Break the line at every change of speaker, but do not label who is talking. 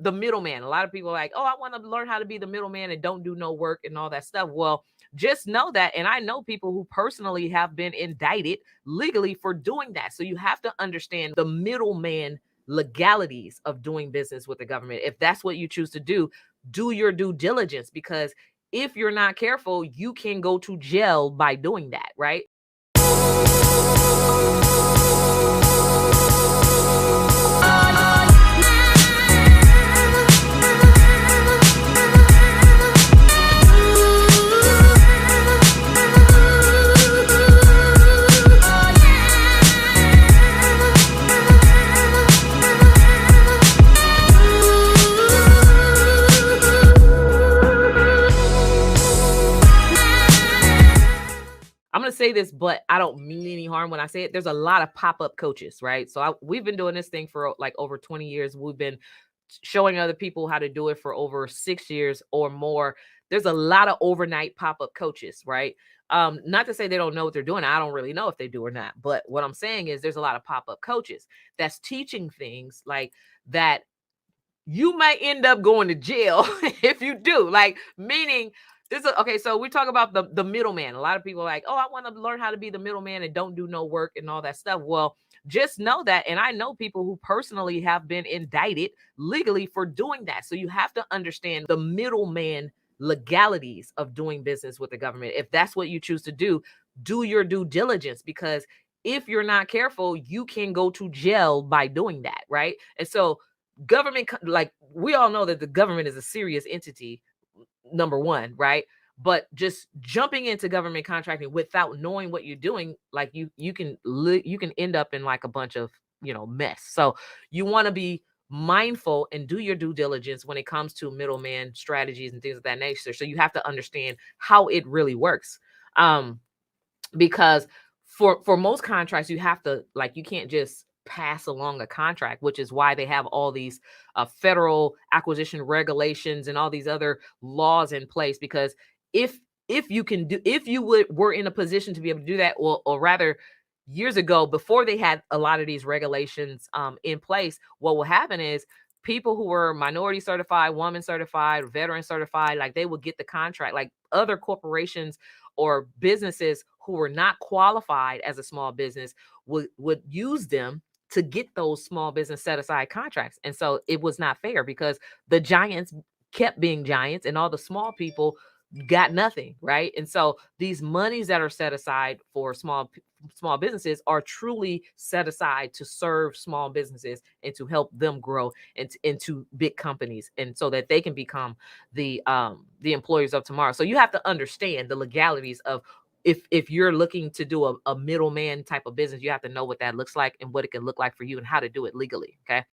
The middleman. A lot of people are like, oh, I want to learn how to be the middleman and don't do no work and all that stuff. Well, just know that. And I know people who personally have been indicted legally for doing that. So you have to understand the middleman legalities of doing business with the government. If that's what you choose to do your due diligence, because if you're not careful, you can go to jail by doing that, right? I'm going to say this, but I don't mean any harm when I say it. There's a lot of pop-up coaches, right? So we've been doing this thing for like over 20 years. We've been showing other people how to do it for over 6 years or more. There's a lot of overnight pop-up coaches, right? Not to say they don't know what they're doing. I don't really know if they do or not. But what I'm saying is there's a lot of pop-up coaches that's teaching things like that. You might end up going to jail if you do. Like, meaning this is okay. So we talk about the middleman. A lot of people are like, oh, I want to learn how to be the middleman and don't do no work and all that stuff. Well, just know that. And I know people who personally have been indicted legally for doing that. So you have to understand the middleman legalities of doing business with the government. If that's what you choose to do your due diligence, because if you're not careful, you can go to jail by doing that, right? And so government, like we all know that the government is a serious entity, number one, right? But just jumping into government contracting without knowing what you're doing, like you can end up in like a bunch of mess. So you want to be mindful and do your due diligence when it comes to middleman strategies and things of that nature. So you have to understand how it really works, because for most contracts you have to, like, you can't just pass along a contract, which is why they have all these federal acquisition regulations and all these other laws in place. Because if you were in a position to be able to do that, or rather years ago, before they had a lot of these regulations in place, what will happen is people who were minority certified, woman certified, veteran certified, like they would get the contract. Like other corporations or businesses who were not qualified as a small business would use them to get those small business set aside contracts. And so it was not fair because the giants kept being giants and all the small people got nothing, right? And so these monies that are set aside for small businesses are truly set aside to serve small businesses and to help them grow into big companies, and so that they can become the employers of tomorrow. So you have to understand the legalities of, if you're looking to do a middleman type of business, you have to know what that looks like and what it can look like for you and how to do it legally. Okay.